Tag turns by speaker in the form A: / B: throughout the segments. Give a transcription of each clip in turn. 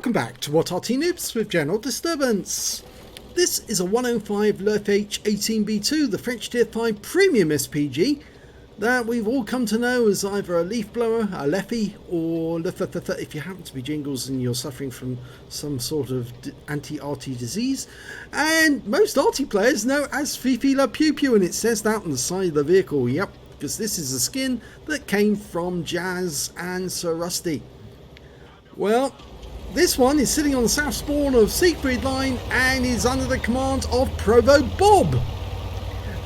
A: Welcome back to What Arty Noobs with General Disturbance. This is a 105 leFH18B2, the French Tier 5 Premium SPG that we've all come to know as either a leaf blower, a leFH, or leFH if you happen to be jingles and you're suffering from some sort of anti-Arty disease. And most Arty players know as Fifi La Pew Pew, and it says that on the side of the vehicle. Yep, because this is a skin that came from Jazz and Sir Rusty. Well, this one is sitting on the south spawn of Siegfried Line and is under the command of ProvoBob.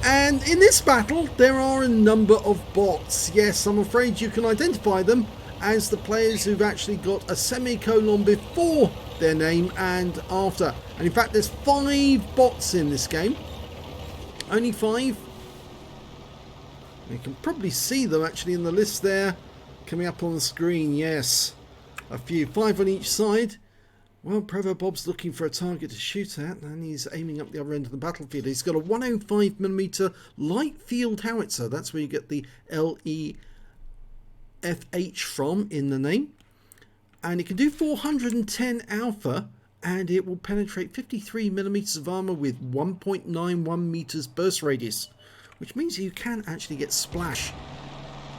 A: And in this battle there are a number of bots. Yes, I'm afraid you can identify them as the players who've actually got a semicolon before their name and after. And in fact there's 5 bots in this game. Only 5. You can probably see them actually in the list there coming up on the screen. Yes. A few, 5 on each side. Well, ProvoBob's looking for a target to shoot at, and he's aiming up the other end of the battlefield. He's got a 105mm light field howitzer. That's where you get the leFH from in the name. And it can do 410 alpha, and it will penetrate 53mm of armor with 1.91 meters burst radius, which means you can actually get splash.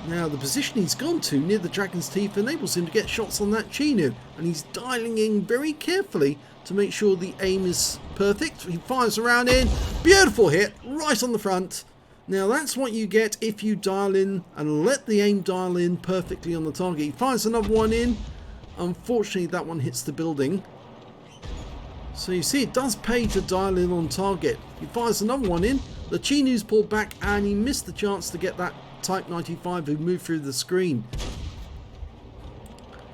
A: Now, the position he's gone to near the Dragon's Teeth enables him to get shots on that Chinu, and he's dialing in very carefully to make sure the aim is perfect. He fires around in, beautiful hit, right on the front. Now, that's what you get if you dial in and let the aim dial in perfectly on the target. He fires another one in. Unfortunately, that one hits the building. So you see, it does pay to dial in on target. He fires another one in. The Chinu's pulled back, and he missed the chance to get that Type 95 who moved through the screen.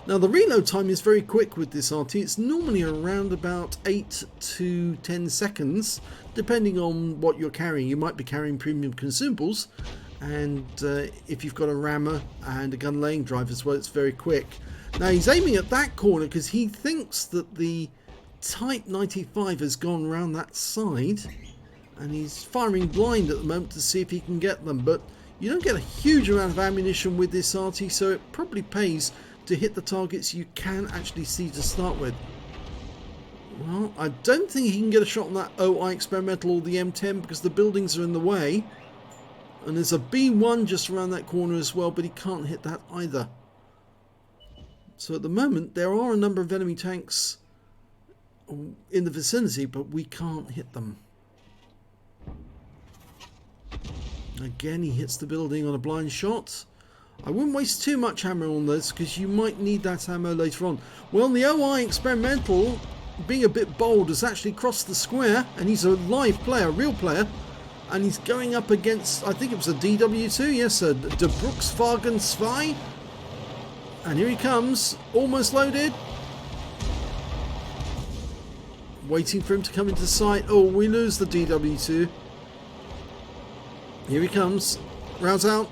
A: Now the reload time is very quick with this Arty. It's normally around about 8 to 10 seconds depending on what you're carrying. You might be carrying premium consumables, and if you've got a rammer and a gun laying drive as well, it's very quick. Now he's aiming at that corner because he thinks that the Type 95 has gone around that side, and he's firing blind at the moment to see if he can get them, but you don't get a huge amount of ammunition with this Arty, so it probably pays to hit the targets you can actually see to start with. Well, I don't think he can get a shot on that OI experimental or the M10 because the buildings are in the way. And there's a B1 just around that corner as well, but he can't hit that either. So at the moment, there are a number of enemy tanks in the vicinity, but we can't hit them. Again, he hits the building on a blind shot. I wouldn't waste too much ammo on this because you might need that ammo later on. Well, the OI experimental, being a bit bold, has actually crossed the square, and he's a live player, a real player, and he's going up against, I think it was a DW2, yes, a De Bruxwagen 2. And here he comes, almost loaded. Waiting for him to come into sight. Oh, we lose the DW2. Here he comes, rounds out,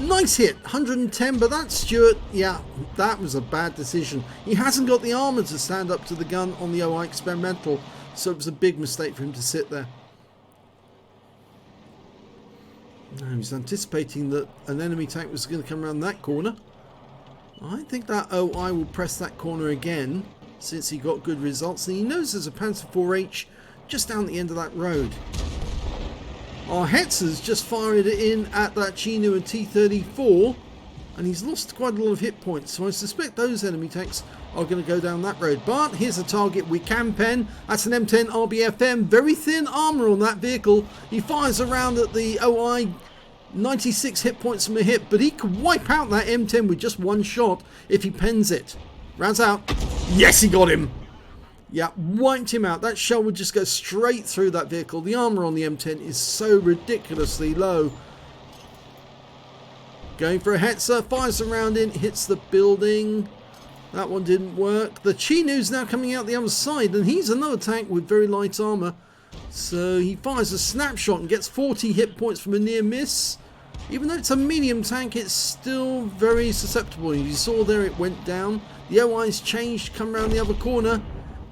A: nice hit, 110, but that's Stuart, yeah, that was a bad decision. He hasn't got the armour to stand up to the gun on the OI experimental, so it was a big mistake for him to sit there. Now he's anticipating that an enemy tank was going to come around that corner. I think that OI will press that corner again, since he got good results, and he knows there's a Panzer IV-H just down the end of that road. Our Hetzer's just fired it in at that Chinu and T-34, and he's lost quite a lot of hit points, so I suspect those enemy tanks are going to go down that road. But here's a target we can pen. That's an M10 RBFM, very thin armour on that vehicle. He fires around at the OI, 96 hit points from a hit, but he could wipe out that M10 with just one shot if he pens it. Rounds out. Yes, he got him. Yeah, wiped him out. That shell would just go straight through that vehicle. The armour on the M10 is so ridiculously low. Going for a Hetzer, fires around in, hits the building. That one didn't work. The Chinu's now coming out the other side, and he's another tank with very light armour. So he fires a snapshot and gets 40 hit points from a near miss. Even though it's a medium tank, it's still very susceptible. You saw there it went down. The OI's changed, come around the other corner.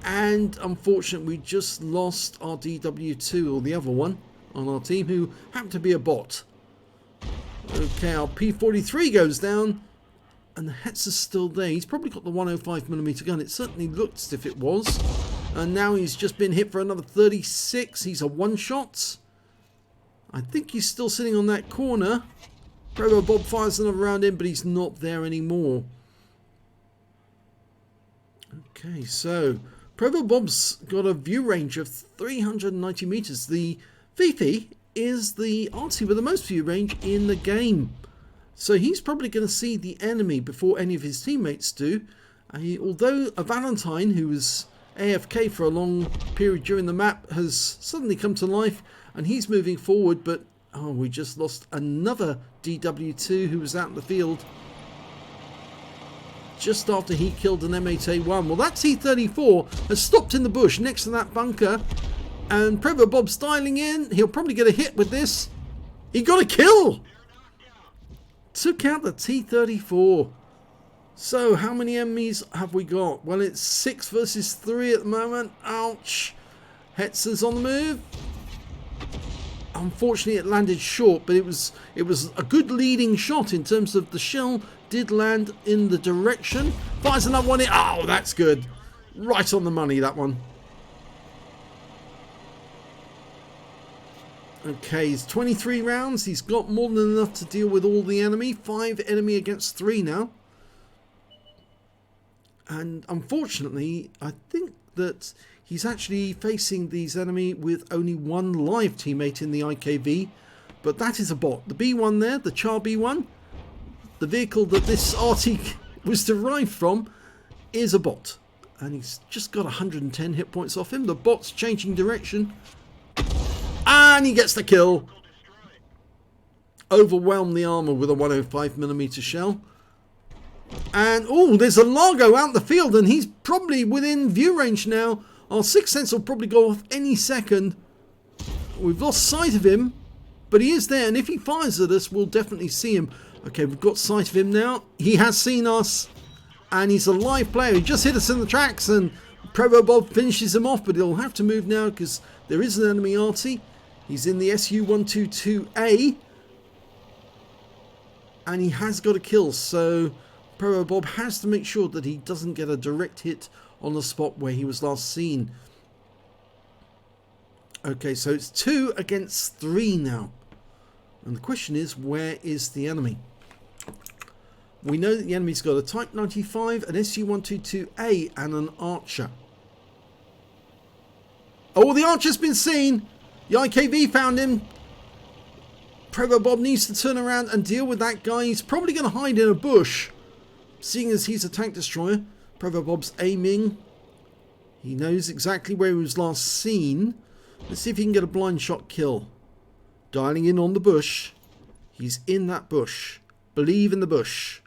A: And unfortunately, we just lost our DW2, or the other one, on our team, who happened to be a bot. Okay, our P43 goes down. And the Hetzer's still there. He's probably got the 105mm gun. It certainly looked as if it was. And now he's just been hit for another 36. He's a one-shot. I think he's still sitting on that corner. ProvoBob fires another round in, but he's not there anymore. Okay, so ProvoBob's got a view range of 390 meters. The Fifi is the Arty with the most view range in the game. So he's probably going to see the enemy before any of his teammates do. Although a Valentine, who was AFK for a long period during the map, has suddenly come to life and he's moving forward, but oh, we just lost another DW2 who was out in the field just after he killed an M8A1. Well, that T-34 has stopped in the bush next to that bunker, and ProvoBob's styling in. He'll probably get a hit with this. He got a kill! Took out the T-34. So, how many enemies have we got? Well, it's 6 versus 3 at the moment. Ouch. Hetzer's on the move. Unfortunately, it landed short, but it was a good leading shot in terms of the shell did land in the direction. Fires another one in. Oh, that's good. Right on the money, that one. Okay, he's 23 rounds. He's got more than enough to deal with all the enemy. 5 enemy against 3 now. And unfortunately, I think that he's actually facing these enemy with only 1 live teammate in the IKV. But that is a bot. The B1 there, the Char B1, the vehicle that this Arty was derived from, is a bot. And he's just got 110 hit points off him. The bot's changing direction. And he gets the kill. Overwhelmed the armor with a 105mm shell. And, oh, there's a Largo out in the field, and he's probably within view range now. Our 6th sense will probably go off any second. We've lost sight of him, but he is there, and if he fires at us, we'll definitely see him. Okay, we've got sight of him now. He has seen us, and he's a live player. He just hit us in the tracks, and ProvoBob finishes him off, but he'll have to move now because there is an enemy Arty. He's in the SU-122A, and he has got a kill, so ProvoBob has to make sure that he doesn't get a direct hit on the spot where he was last seen. Okay, so it's 2 against 3 now. And the question is, where is the enemy? We know that the enemy's got a Type 95, an SU-122A, and an Archer. Oh, the Archer's been seen! The IKV found him. ProvoBob needs to turn around and deal with that guy. He's probably going to hide in a bush, seeing as he's a tank destroyer. ProvoBob's aiming. He knows exactly where he was last seen. Let's see if he can get a blind shot kill. Dialing in on the bush. He's in that bush. Believe in the bush.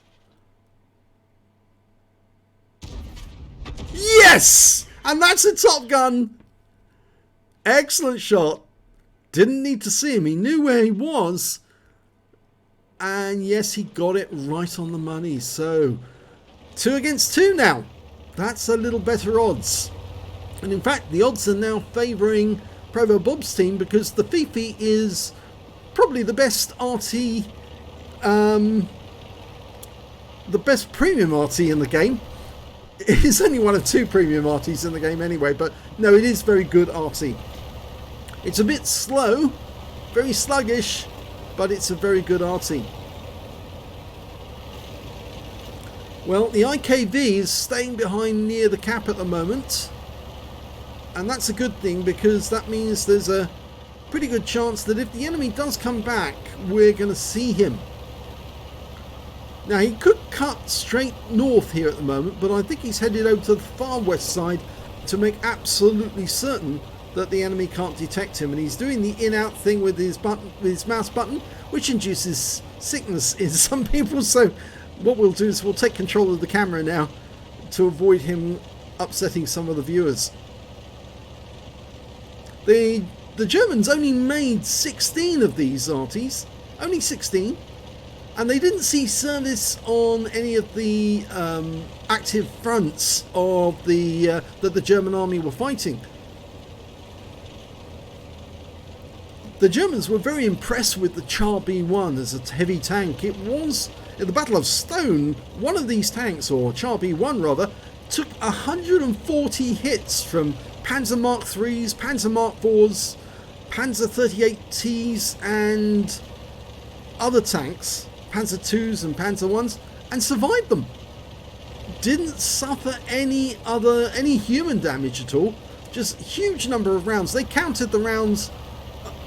A: Yes! And that's a Top Gun. Excellent shot. Didn't need to see him. He knew where he was. And yes, he got it right on the money. So 2 against 2 now. That's a little better odds. And in fact, the odds are now favouring ProvoBob's team because the Fifi is probably the best Arty, the best premium Arty in the game. It is only one of 2 premium Artys in the game anyway, but no, it is very good Arty. It's a bit slow, very sluggish, but it's a very good Arty. Well, the IKV is staying behind near the cap at the moment. And that's a good thing because that means there's a pretty good chance that if the enemy does come back, we're going to see him. Now, he could cut straight north here at the moment, but I think he's headed over to the far west side to make absolutely certain that the enemy can't detect him. And he's doing the in-out thing with his button, with his mouse button, which induces sickness in some people. So what we'll do is we'll take control of the camera now to avoid him upsetting some of the viewers. The Germans only made 16 of these Artys, only 16, and they didn't see service on any of the active fronts of that the German army were fighting. The Germans were very impressed with the Char B1 as a heavy tank. It was, in the Battle of Stone, one of these tanks, or Char B1 rather, took 140 hits from Panzer Mark IIIs, Panzer Mark IVs, Panzer 38Ts and other tanks, Panzer IIs and Panzer Is, and survived them. Didn't suffer any human damage at all, just huge number of rounds. They counted the rounds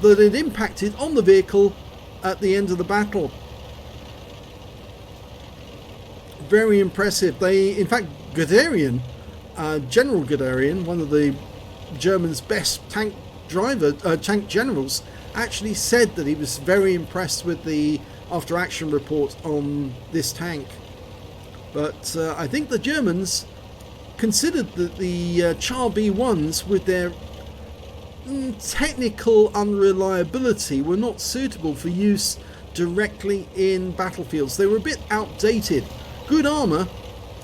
A: that it impacted on the vehicle at the end of the battle. Very impressive. They, in fact, Guderian, General Guderian, one of the Germans' best tank generals, actually said that he was very impressed with the after action report on this tank. But I think the Germans considered that the Char B1s, with their technical unreliability, were not suitable for use directly in battlefields. They were a bit outdated. Good armour,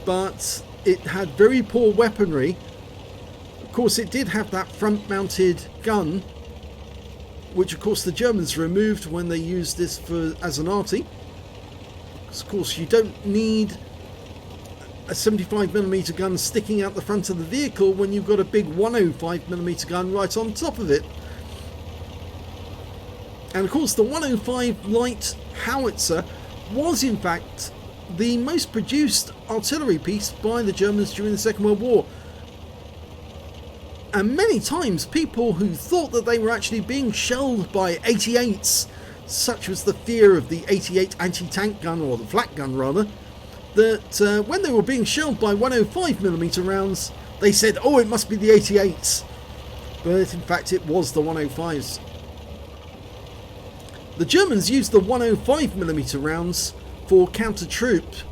A: but it had very poor weaponry. Of course, it did have that front-mounted gun, which of course the Germans removed when they used this as an Arty. Of course, you don't need a 75mm gun sticking out the front of the vehicle when you've got a big 105mm gun right on top of it. And of course the 105 light howitzer was in fact the most produced artillery piece by the Germans during the Second World War. And many times people who thought that they were actually being shelled by 88s, such was the fear of the 88 anti-tank gun, or the flak gun rather, that when they were being shelled by 105mm rounds, they said, oh, it must be the 88s. But in fact it was the 105s. The Germans used the 105mm rounds for counter troops,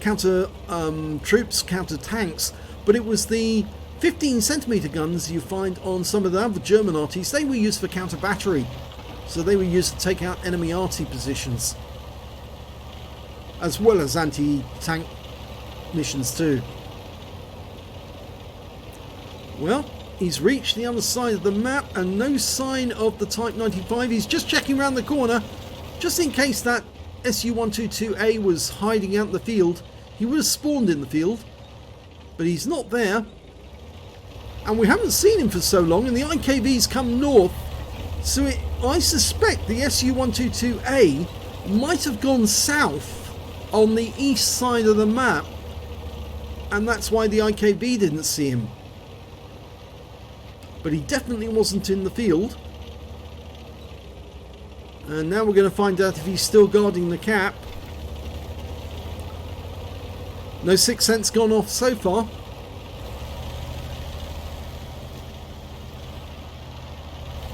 A: counter tanks, but it was the 15cm guns you find on some of the other German Arties. They were used for counter battery, so they were used to take out enemy Arty positions, as well as anti-tank missions too. Well, he's reached the other side of the map and no sign of the Type 95. He's just checking around the corner, just in case that Su-122A was hiding out in the field. He would have spawned in the field, but he's not there. And we haven't seen him for so long, and the IKV's come north, so I suspect the Su-122A might have gone south on the east side of the map, and that's why the IKV didn't see him. But he definitely wasn't in the field. And now we're going to find out if he's still guarding the cap. No Sixth Sense gone off so far.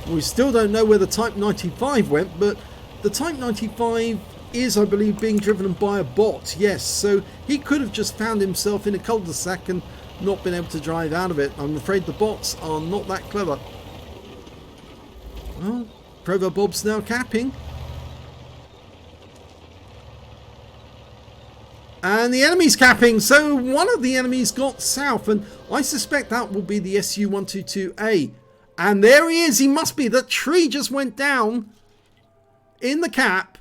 A: We still don't know where the Type 95 went, but the Type 95 is, I believe, being driven by a bot. Yes, so he could have just found himself in a cul-de-sac and not been able to drive out of it. I'm afraid the bots are not that clever. Well, ProvoBob's now capping. And the enemy's capping, so one of the enemies got south, and I suspect that will be the Su-122A. And there he is, he must be. The tree just went down in the cap.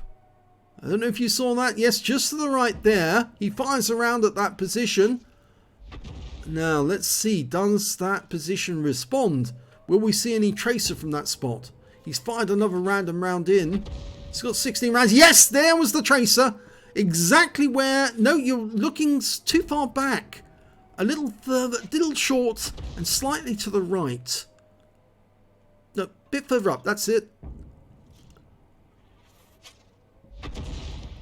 A: I don't know if you saw that. Yes, just to the right there. He fires around at that position. Now, let's see. Does that position respond? Will we see any tracer from that spot? He's fired another random round in. He's got 16 rounds. Yes, there was the tracer. Exactly where... No, you're looking too far back. A little further, a little short, and slightly to the right. No, a bit further up. That's it.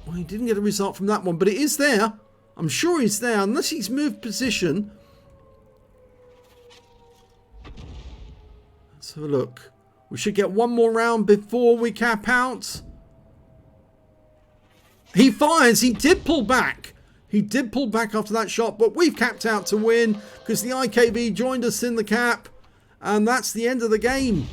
A: Well, he didn't get a result from that one, but it is there. I'm sure he's there, unless he's moved position. Let's have a look. We should get one more round before we cap out. He fires. He did pull back. He did pull back after that shot, but we've capped out to win because the IKV joined us in the cap, and that's the end of the game.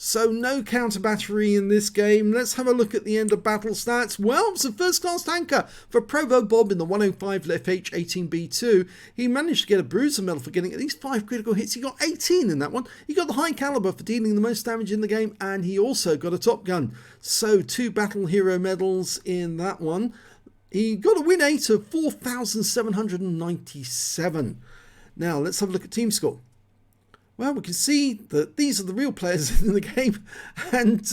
A: So no counter battery in this game. Let's have a look at the end of battle stats. Well, it's a first class tanker for ProvoBob in the 105 leFH18B2. He managed to get a bruiser medal for getting at least 5 critical hits. He got 18 in that one. He got the high caliber for dealing the most damage in the game, and he also got a top gun. So 2 battle hero medals in that one. He got a win 8 of 4,797. Now let's have a look at team score. Well, we can see that these are the real players in the game, and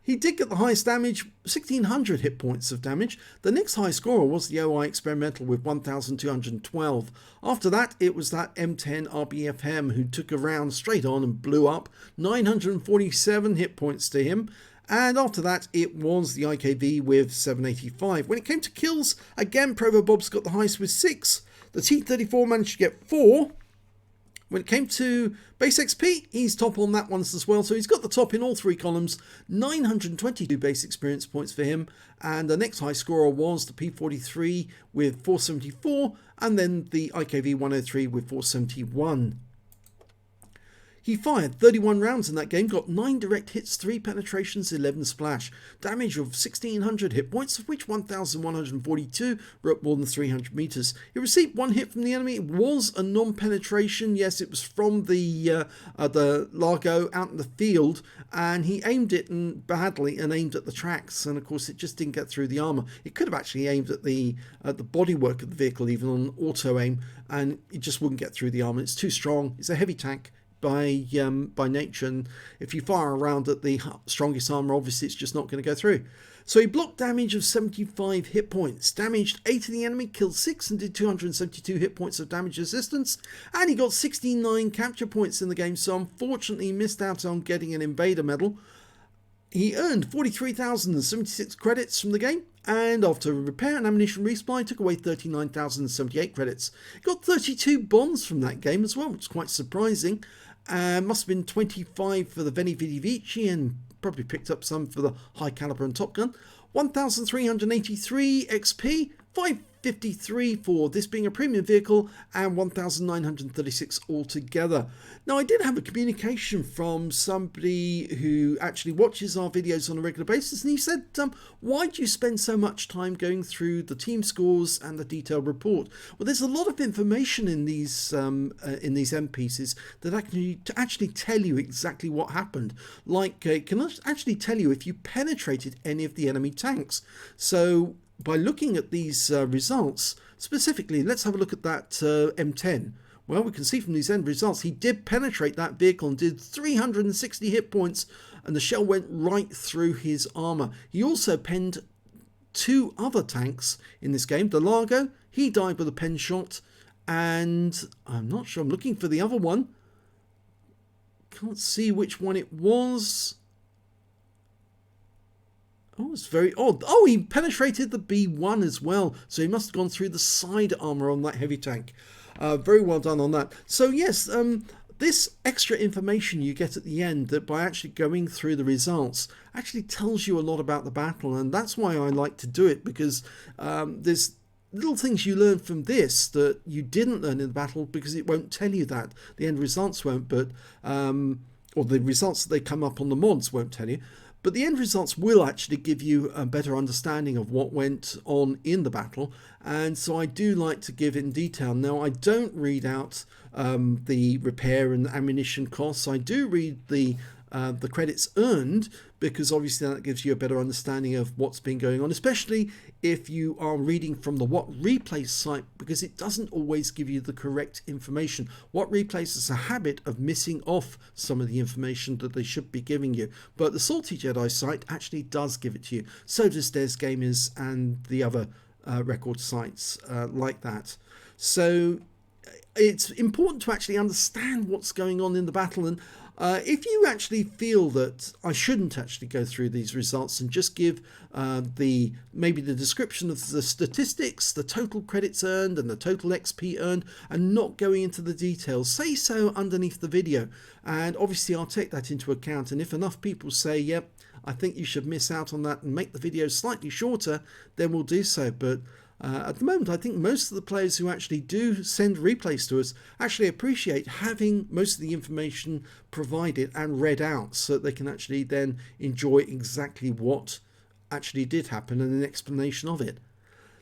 A: he did get the highest damage, 1,600 hit points of damage. The next high scorer was the OI Experimental with 1,212. After that, it was that M10 RBFM who took a round straight on and blew up, 947 hit points to him. And after that, it was the IKV with 785. When it came to kills, again, ProvoBob's got the highest with 6. The T34 managed to get 4. When it came to base XP, he's top on that one as well. So he's got the top in all 3 columns, 922 base experience points for him. And the next high scorer was the P43 with 474, and then the IKV 103 with 471. He fired 31 rounds in that game, got 9 direct hits, 3 penetrations, 11 splash. Damage of 1,600 hit points, of which 1,142 were up more than 300 meters. He received 1 hit from the enemy. It was a non-penetration. Yes, it was from the Largo out in the field, and he aimed it badly and aimed at the tracks, and of course it just didn't get through the armor. It could have actually aimed at the bodywork of the vehicle, even on auto aim, and it just wouldn't get through the armor. It's too strong. It's a heavy tank by nature, and if you fire around at the strongest armor, obviously it's just not going to go through. So he blocked damage of 75 hit points, damaged 8 of the enemy, killed 6 and did 272 hit points of damage resistance, and he got 69 capture points in the game, so unfortunately he missed out on getting an invader medal. He earned 43,076 credits from the game, and after repair and ammunition resupply, took away 39,078 credits. He got 32 bonds from that game as well, which is quite surprising. Must have been 25 for the Veni Vidi Vici, and probably picked up some for the high caliber and Top Gun. 1,383 XP, 553 for this being a premium vehicle, and 1,936 altogether. Now, I did have a communication from somebody who actually watches our videos on a regular basis, and he said, why do you spend so much time going through the team scores and the detailed report? Well, there's a lot of information in these M pieces that actually tell you exactly what happened. Like, it can actually tell you if you penetrated any of the enemy tanks. So by looking at these results, specifically, let's have a look at that M10. Well, we can see from these end results, he did penetrate that vehicle and did 360 hit points, and the shell went right through his armor. He also penned 2 other tanks in this game. The Largo, he died with a pen shot, and I'm not sure, I'm looking for the other one. Can't see which one it was. Oh, it's very odd. Oh, he penetrated the B1 as well. So he must have gone through the side armor on that heavy tank. Very well done on that. So yes, this extra information you get at the end, that by actually going through the results, actually tells you a lot about the battle. And that's why I like to do it, because there's little things you learn from this that you didn't learn in the battle, because it won't tell you that. The end results won't, but or the results that they come up on the mods won't tell you. But the end results will actually give you a better understanding of what went on in the battle. And so I do like to give in detail. Now, I don't read out the repair and ammunition costs. I do read the credits earned, because obviously that gives you a better understanding of what's been going on, especially if you are reading from the What Replays site, because it doesn't always give you the correct information. What Replays is a habit of missing off some of the information that they should be giving you, but the Salty Jedi site actually does give it to you. So does Des Gamers and the other record sites like that. So it's important to actually understand what's going on in the battle. And if you actually feel that I shouldn't actually go through these results and just give maybe the description of the statistics, the total credits earned and the total XP earned, and not going into the details, say so underneath the video, and obviously I'll take that into account. And if enough people say, yep, I think you should miss out on that and make the video slightly shorter, then we'll do so. But At the moment, I think most of the players who actually do send replays to us actually appreciate having most of the information provided and read out so that they can actually then enjoy exactly what actually did happen and an explanation of it.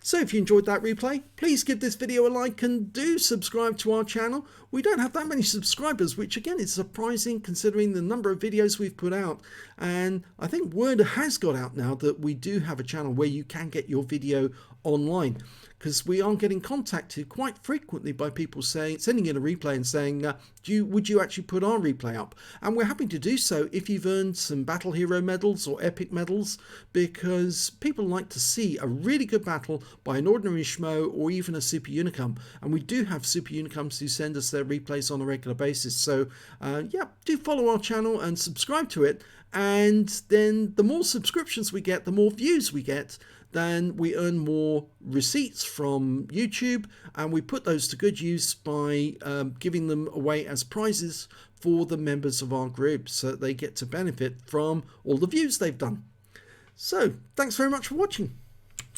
A: So if you enjoyed that replay, please give this video a like and do subscribe to our channel. We don't have that many subscribers, which again is surprising considering the number of videos we've put out. And I think word has got out now that we do have a channel where you can get your video online, because we are getting contacted quite frequently by people sending in a replay and saying, would you actually put our replay up? And we're happy to do so if you've earned some Battle Hero medals or Epic medals, because people like to see a really good battle by an ordinary schmo or even a Super Unicum. And we do have Super Unicums who send us their replays on a regular basis. So yeah, do follow our channel and subscribe to it. And then the more subscriptions we get, the more views we get, then we earn more receipts from YouTube, and we put those to good use by giving them away as prizes for the members of our group so that they get to benefit from all the views they've done. So thanks very much for watching.